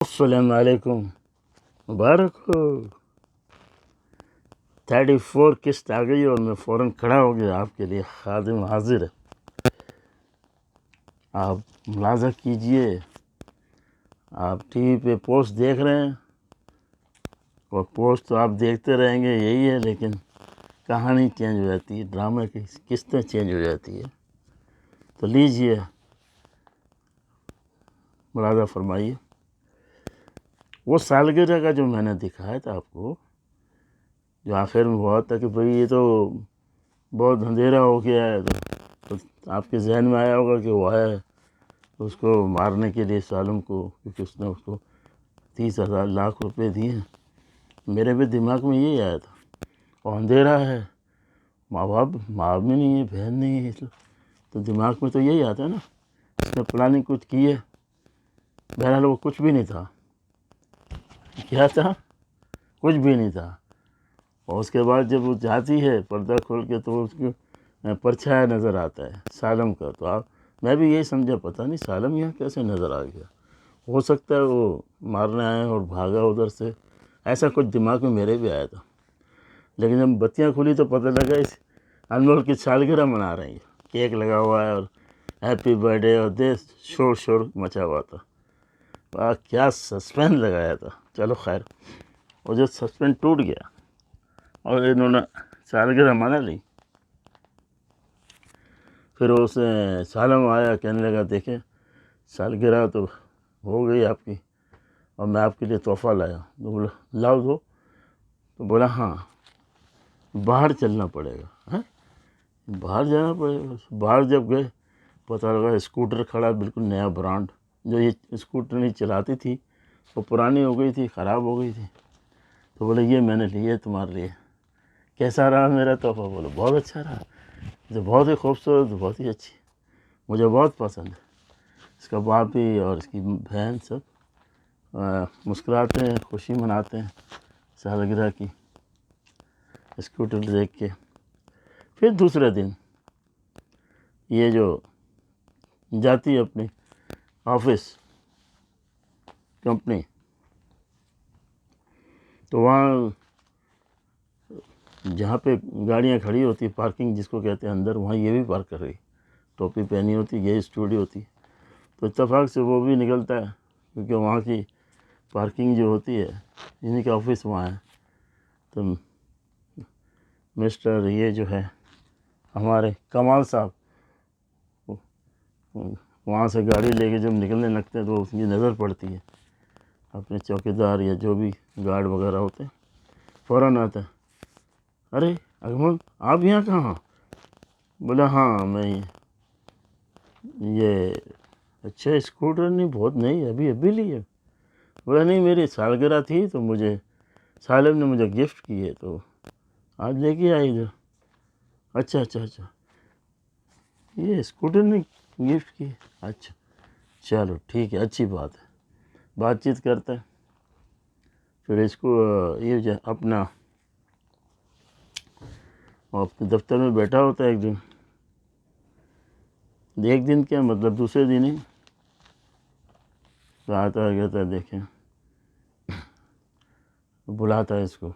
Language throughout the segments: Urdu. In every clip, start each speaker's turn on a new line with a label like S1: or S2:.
S1: السلام علیکم، مبارک ہو۔ 34 قسط آ گئی اور میں فوراً کھڑا ہو گیا، آپ کے لیے خادم حاضر ہے۔ آپ ملاحظہ کیجئے، آپ ٹی وی پہ پوسٹ دیکھ رہے ہیں اور پوسٹ تو آپ دیکھتے رہیں گے، یہی ہے، لیکن کہانی چینج ہو جاتی ہے، ڈرامے کی قسطیں چینج ہو جاتی ہے۔ تو لیجئے، ملاحظہ فرمائیے، وہ سالگرہ کا جو میں نے دکھایا تھا آپ کو، جو آخر میں ہوا تھا کہ بھئی یہ تو بہت اندھیرا ہو گیا ہے، تو آپ کے ذہن میں آیا ہوگا کہ وہ آیا ہے اس کو مارنے کے لیے سالم کو، کیونکہ اس نے اس کو 30,000 لاکھ روپے دیے ہیں۔ میرے بھی دماغ میں یہی آیا تھا، اور اندھیرا ہے، ماں بھی نہیں ہے، بہن نہیں ہے، تو دماغ میں تو یہی آتا ہے نا، اس نے پلاننگ کچھ کی ہے۔ بہرحال وہ کچھ بھی نہیں تھا، کیا تھا؟ کچھ بھی نہیں تھا۔ اور اس کے بعد جب وہ جاتی ہے پردہ کھول کے تو اس کو پرچھایا نظر آتا ہے سالم کا، تو میں بھی یہی سمجھا، پتہ نہیں سالم یہاں کیسے نظر آ گیا، ہو سکتا ہے وہ مارنے آئے اور بھاگا ادھر سے، ایسا کچھ دماغ میں میرے بھی آیا تھا۔ لیکن جب بتیاں کھلی تو پتہ لگا اس انمول کی سالگرہ منا رہی ہے، کیک لگا ہوا ہے اور ہیپی برتھ ڈے اور دے شور مچا ہوا تھا۔ کیا سسپینس لگایا تھا، چلو خیر، اور جو سسپینس ٹوٹ گیا اور انہوں نے سالگرہ منا لی، پھر اس سالم آیا، کہنے لگا دیکھیں سالگرہ تو ہو گئی آپ کی، اور میں آپ کے لیے تحفہ لایا۔ تو بولا لاؤ دو، تو بولا ہاں باہر چلنا پڑے گا۔ باہر جانا پڑے گا۔ باہر جب گئے پتہ لگا اسکوٹر کھڑا، بالکل نیا برانڈ، جو یہ اسکوٹر نہیں چلاتی تھی وہ پرانی ہو گئی تھی، خراب ہو گئی تھی، تو بولے یہ میں نے لی ہے تمہارے لیے، کیسا رہا میرا تحفہ؟ بولے بہت اچھا رہا، جو بہت ہی خوبصورت، بہت ہی اچھی، مجھے بہت پسند ہے۔ اس کا باپ بھی اور اس کی بہن سب مسکراتے ہیں، خوشی مناتے ہیں سالگرہ کی اسکوٹر دیکھ کے۔ پھر دوسرے دن یہ جو جاتی ہے اپنی آفس کمپنی، تو وہاں جہاں پہ گاڑیاں کھڑی ہوتی، پارکنگ جس کو کہتے ہیں اندر، وہاں یہ بھی پارک کر رہی، ٹوپی پہنی ہوتی، یہ اسٹوڈیو ہوتی، تو اتفاق سے وہ بھی نکلتا ہے، کیونکہ وہاں کی پارکنگ جو ہوتی ہے، انہیں کا آفس وہاں ہے، تو مسٹر یہ جو ہے ہمارے کمال صاحب وہاں سے گاڑی لے کے جب نکلنے لگتے ہیں تو اس کی نظر پڑتی ہے، اپنے چوکیدار یا جو بھی گارڈ وغیرہ ہوتے ہیں، فوراً آتا ہے، ارے اکمل آپ یہاں کہاں؟ بولا ہاں میں یہ اچھا اسکوٹر نہیں، بہت نہیں، ابھی لی ہے۔ بولا نہیں میری سالگرہ تھی تو مجھے سالم نے مجھے گفٹ کی ہے، تو آج لے کے آئی ادھر۔ اچھا یہ اسکوٹر نے گفٹ کی، اچھا چلو ٹھیک ہے، اچھی بات ہے، بات چیت کرتے ہیں۔ پھر اس کو یہ جو اپنے دفتر میں بیٹھا ہوتا ہے ایک دن کیا مطلب دوسرے دن ہی تو آتا ہے، کہتا ہے دیکھیں، بلاتا ہے اس کو،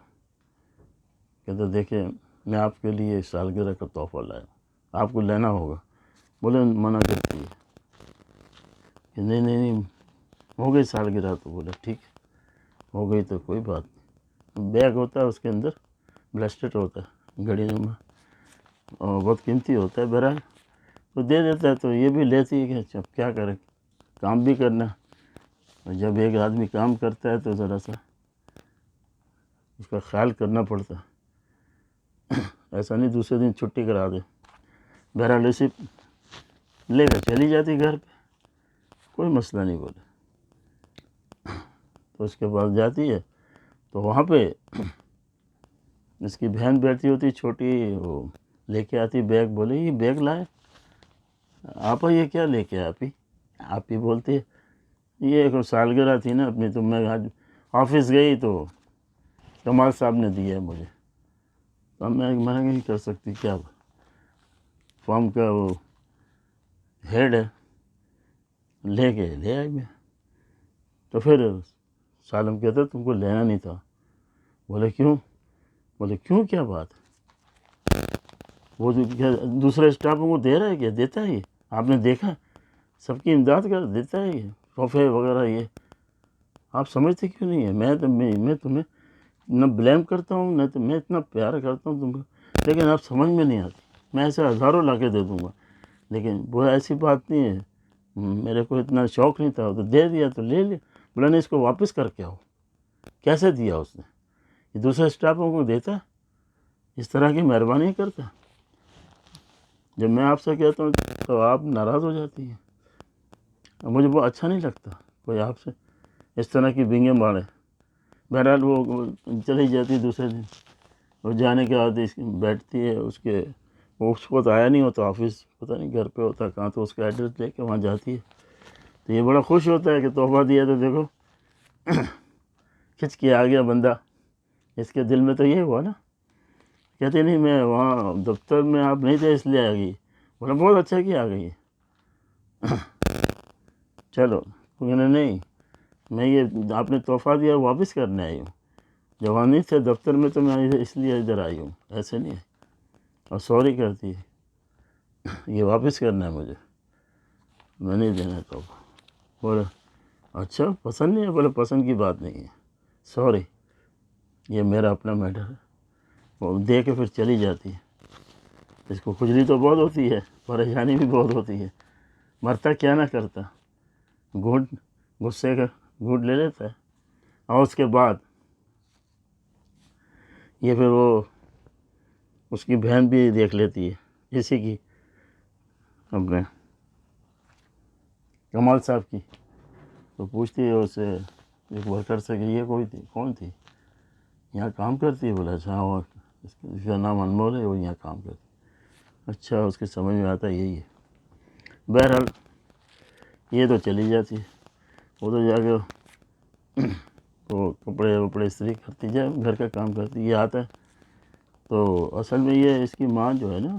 S1: کہتا ہے دیکھیں میں آپ کے لیے سالگرہ کا تحفہ لایا، آپ کو لینا ہوگا۔ بولے منع کرتی ہے کہ نہیں ہو گئی سالگرہ، تو بولے ٹھیک ہے ہو گئی تو کوئی بات نہیں۔ بیگ ہوتا ہے اس کے اندر بلیسٹر ہوتا ہے گھڑی میں، اور بہت قیمتی ہوتا ہے، بہرحال تو دے دیتا ہے، تو یہ بھی لیتی ہے کہ اچھا کیا کرے، کام بھی کرنا، اور جب ایک آدمی کام کرتا ہے تو ذرا سا اس کا خیال کرنا پڑتا ہے، ایسا نہیں دوسرے دن چھٹی کرا دے۔ بہرحال اسی لے کر چلی جاتی گھر پہ، کوئی مسئلہ نہیں بولے۔ تو اس کے بعد جاتی ہے تو وہاں پہ اس کی بہن بیٹھی ہوتی چھوٹی، وہ لے کے آتی بیگ، بولے یہ بیگ لائے آپا، یہ کیا لے کے آپ ہی بولتی ہے یہ ایک سالگرہ تھی نا اپنی، تو میں آج آفس گئی تو کمال صاحب نے دیا ہے مجھے، تو میں منع نہیں کر سکتی، کیا فارم کا وہ ہیڈ ہے، لے کے لے آئی میں۔ تو پھر سالم کہتا تم کو لینا نہیں تھا. بولے کیوں؟ بولے کیوں کیا بات؟ وہ دوسرے اسٹافوں کو دے رہا ہے کیا؟ دیتا ہے یہ؟ آپ نے دیکھا سب کی امداد کر دیتا ہے یہ تحفے وغیرہ. یہ آپ سمجھتے کیوں نہیں ہے؟ میں تمہیں نہ بلیم کرتا ہوں نہ میں اتنا پیار کرتا ہوں تم کو، لیکن آپ سمجھ میں نہیں آتی. میں ایسے ہزاروں لا کے دے دوں گا، لیکن وہ ایسی بات نہیں ہے. میرے کو اتنا شوق نہیں تھا تو دے دیا تو لے لیا. بولا نہیں اس کو واپس کر کے آؤ. کیسے دیا اس نے؟ یہ دوسرے اسٹافوں کو دیتا، اس طرح کی مہربانی کرتا. جب میں آپ سے کہتا ہوں تو آپ ناراض ہو جاتی ہیں. مجھے وہ اچھا نہیں لگتا کوئی آپ سے اس طرح کی بینگیں مارے. بہرحال وہ چلی جاتی. دوسرے دن وہ جانے کے بعد بیٹھتی ہے. اس کو تو آیا نہیں ہوتا آفس، پتہ نہیں گھر پہ ہوتا کہاں، تو اس کا ایڈریس لے کے وہاں جاتی ہے. تو یہ بڑا خوش ہوتا ہے کہ تحفہ دیا. تو دیکھو کھچ کے آ گیا بندہ. اس کے دل میں تو یہ ہوا نا. کہتے نہیں میں وہاں دفتر میں آپ نہیں تھے اس لیے آ گئی. بولا بہت اچھا کیا آ گئی. چلو نہیں، میں یہ آپ نے تحفہ دیا واپس کرنے آئی ہوں. جب وہاں نہیں تھے دفتر میں تو میں اس لیے ادھر آئی ہوں، ایسے نہیں ہے. اور سوری کرتی ہے، یہ واپس کرنا ہے مجھے، میں نہیں دینا تحفہ. بولے اچھا پسند نہیں ہے؟ بولے پسند کی بات نہیں ہے، سوری، یہ میرا اپنا میٹر ہے. وہ دے کے پھر چلی جاتی ہے. اس کو کھجلی تو بہت ہوتی ہے، پریشانی بھی بہت ہوتی ہے. مرتا کیا نہ کرتا، گھونٹ غصے کا گھونٹ لے لیتا ہے. اور اس کے بعد یہ پھر وہ اس کی بہن بھی دیکھ لیتی ہے، اسی کی اپنے کمال صاحب کی. تو پوچھتی ہے اسے ایک ورکر سے کہ یہ کوئی تھی، کون تھی، یہاں کام کرتی ہے؟ بولا اچھا وہ اس کا نام انمول ہے، وہ یہاں کام کرتی. اچھا اس کے سمجھ میں آتا یہی ہے. بہرحال یہ تو چلی جاتی ہے. وہ تو جا کے وہ کپڑے وپڑے استری کرتی جائے، گھر کا کام کرتی. یہ آتا ہے تو اصل میں یہ اس کی ماں جو ہے نا،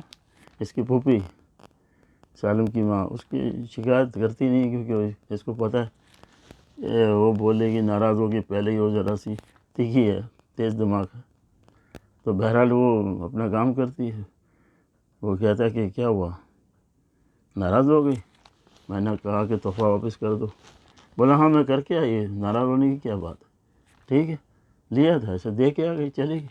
S1: اس کی پھوپھی سالم کی ماں، اس کی شکایت کرتی نہیں، کیونکہ اس کو پتہ ہے وہ بولے گی ناراض ہوگی. پہلے ہی وہ ذرا سی تیکھی ہے، تیز دماغ ہے. تو بہرحال وہ اپنا کام کرتی ہے. وہ کہتا ہے کہ کیا ہوا، ناراض ہو گئی؟ میں نے کہا کہ تحفہ واپس کر دو. بولا ہاں میں کر کے آئی، ناراض ہونے کی کیا بات ہے، ٹھیک ہے لیا تھا ایسے دے کے آ گئی، چلے گی.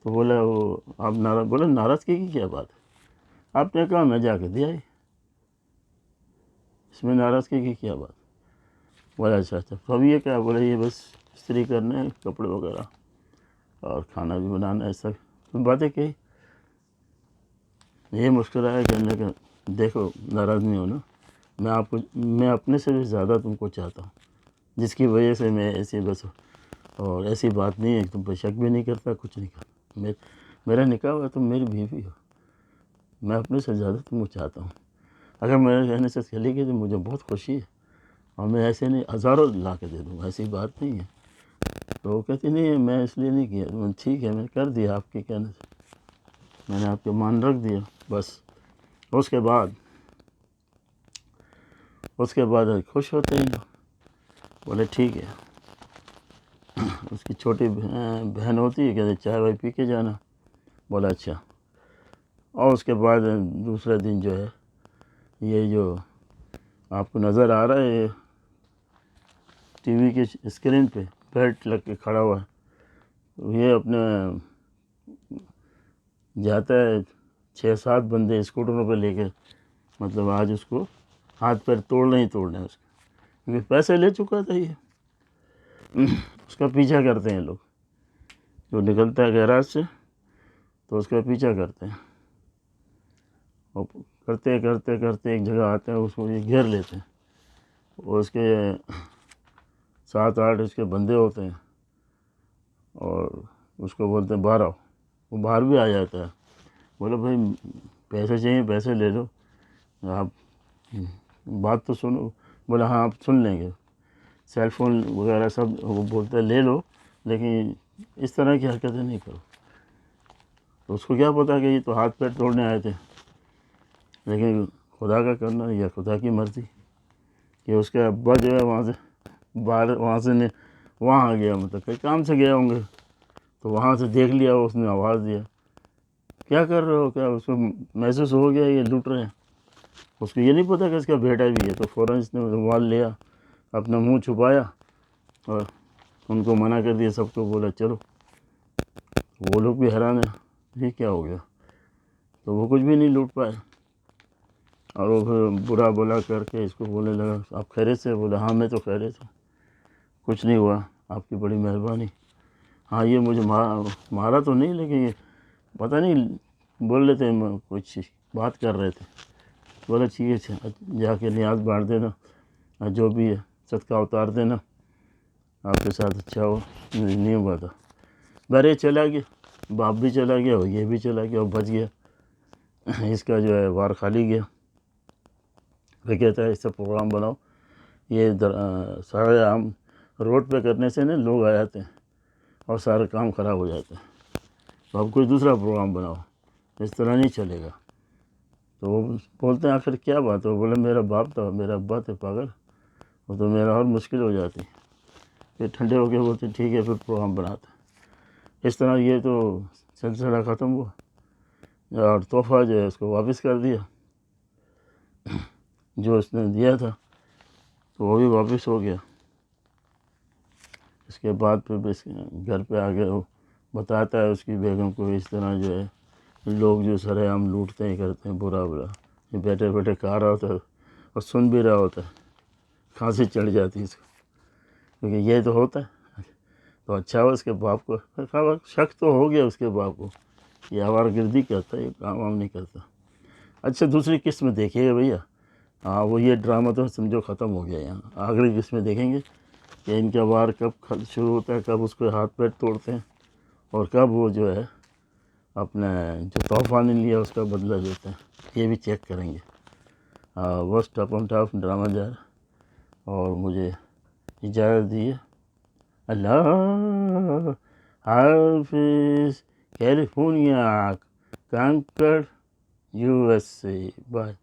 S1: تو بولا وہ آپ ناراض، بولا ناراضگی کی کیا بات ہے، آپ نے کہا میں جا کے دے آئی، اس میں ناراضگی کی کیا بات. بولا اچھا. تو اب یہ کیا؟ بولا یہ بس استری کرنا ہے کپڑے وغیرہ اور کھانا بھی بنانا ہے. سب باتیں کہی. یہ مسکرایا، کہنے لگا دیکھو ناراض نہیں ہونا، میں اپنے سے بھی زیادہ تم کو چاہتا ہوں، جس کی وجہ سے میں ایسی بس، اور ایسی بات نہیں ہے کہ تم پہ شک بھی نہیں کرتا، کچھ نہیں کرتا. میرا نکاح ہوا تم میری بیوی ہو، میں اپنے سے زیادہ تم کو چاہتا ہوں. اگر میرے رہنے سے چلی گئی تو مجھے بہت خوشی ہے، اور میں ایسے نہیں ہزاروں لا کے دے دوں گا، ایسی بات نہیں ہے. تو وہ کہتی نہیں ہے میں اس لیے نہیں کیا. ٹھیک ہے میں کر دیا آپ کے کہنے سے، میں نے آپ کے مان رکھ دیا بس. اس کے بعد خوش ہوتے ہیں. بولے ٹھیک ہے. اس کی چھوٹی بہن ہوتی ہے، کہتے چائے وائے پی کے جانا. بولا اچھا. اور اس کے بعد دوسرے دن جو ہے، یہ جو آپ کو نظر آ رہا ہے ٹی وی کی اسکرین پہ بیلٹ لگ کے کھڑا ہوا ہے، یہ اپنے جاتا ہے 6-7 بندے اسکوٹروں پہ لے کے. مطلب آج اس کو ہاتھ پیر توڑنے ہی توڑنے اس کے، کیونکہ پیسے لے چکا تھا یہ. اس کا پیچھا کرتے ہیں لوگ، جو نکلتا ہے گیراج سے تو اس کا پیچھا کرتے ہیں، اور کرتے کرتے کرتے ایک جگہ آتے ہیں، اس کو یہ گھیر لیتے ہیں. وہ اس کے 7-8 اس کے بندے ہوتے ہیں، اور اس کو بولتے ہیں باہر آؤ. وہ باہر بھی آ جاتا ہے. بولے بھائی پیسے چاہیے، پیسے لے لو، آپ بات تو سنو. بولا ہاں آپ سن لیں گے، سیل فون وغیرہ سب. وہ بولتا ہے لے لو، لیکن اس طرح کی حرکتیں نہیں کرو. تو اس کو کیا پتا کہ یہ تو ہاتھ پیر توڑنے آئے تھے، لیکن خدا کا کرنا یا خدا کی مرضی کہ اس کے ابا جو ہے وہاں سے باہر وہاں سے وہاں آ گیا، مطلب کئی کام سے گیا ہوں گے، تو وہاں سے دیکھ لیا، اس نے آواز دیا، کیا کر رہے ہو، کیا اس کو محسوس ہو گیا یہ لوٹ رہے ہیں، اس کو یہ نہیں پتہ کہ اس کا بیٹا بھی ہے، تو فوراً اس نے رومال لیا، اپنا منہ چھپایا اور ان کو منع کر دیا، سب کو بولا چلو۔ وہ لوگ بھی حیران ہیں یہ کیا ہو گیا، تو وہ کچھ بھی نہیں لوٹ پائے، اور وہ پھر برا بلا کر کے اس کو بولنے لگا آپ خیریت سے؟ بولا ہاں میں تو خیریت سے، کچھ نہیں ہوا، آپ کی بڑی مہربانی۔ ہاں یہ مجھے مارا تو نہیں، لیکن یہ پتہ نہیں بول رہے تھے، کچھ بات کر رہے تھے۔ بولا ٹھیک ہے، جا کے نیاز بانٹ دینا، جو بھی ہے صدقہ اتار دینا، آپ کے ساتھ اچھا ہو، نہیں ہوا تھا۔ بھرے چلا گیا، باپ بھی چلا گیا اور یہ بھی چلا گیا اور بچ گیا، اس کا جو ہے وار خالی گیا۔ وہ کہتا ہے اس سے پروگرام بناؤ، یہ سارے عام روڈ پہ کرنے سے نا لوگ آ جاتے ہیں اور سارے کام خراب ہو جاتے ہیں، تو اب کوئی دوسرا پروگرام بناؤ، اس طرح نہیں چلے گا۔ تو وہ بولتے ہیں آخر کیا بات ہے؟ وہ بولے میرا باپ تھا، میرا ابا تھے پاگل، وہ تو میرا اور مشکل ہو جاتی۔ پھر ٹھنڈے ہو کے بولتے ٹھیک ہے پھر پروگرام بناتے ہیں۔ اس طرح یہ تو سلسلہ ختم ہوا، اور تحفہ جو ہے اس کو واپس کر دیا، جو اس نے دیا تھا تو وہ بھی واپس ہو گیا۔ اس کے بعد پھر گھر پہ آ کے وہ بتاتا ہے اس کی بیگم کو، اس طرح جو ہے لوگ جو سرے عام لوٹتے ہیں کرتے ہیں، برا یہ بیٹھے بیٹھے کھا رہا ہوتا ہے اور سن بھی رہا ہوتا ہے، کھانسی چڑھ جاتی ہے اس کو، کیونکہ یہ تو ہوتا ہے۔ تو اچھا ہوا اس کے باپ کو شک تو ہو گیا اس کے باپ کو، یہ آوارہ گردی کرتا ہے، یہ کام وام نہیں کرتا۔ اچھا دوسری قسط میں دیکھیے گا بھیا، ہاں وہ یہ ڈرامہ تو سمجھو ختم ہو گیا یہاں، آخری قسط میں دیکھیں گے کہ ان کا وار کب شروع ہوتا ہے، کب اس کو ہاتھ پیر توڑتے ہیں، اور کب وہ جو ہے اپنے جو تحفہ نہیں لیا اس کا بدلہ لیتے ہیں، یہ بھی چیک کریں گے۔ بس ٹاپ آن ٹاپ ڈرامہ جا رہا، اور مجھے اجازت دیے، اللہ حافظ، کیلیفورنیا، کانکر، USA، بائے۔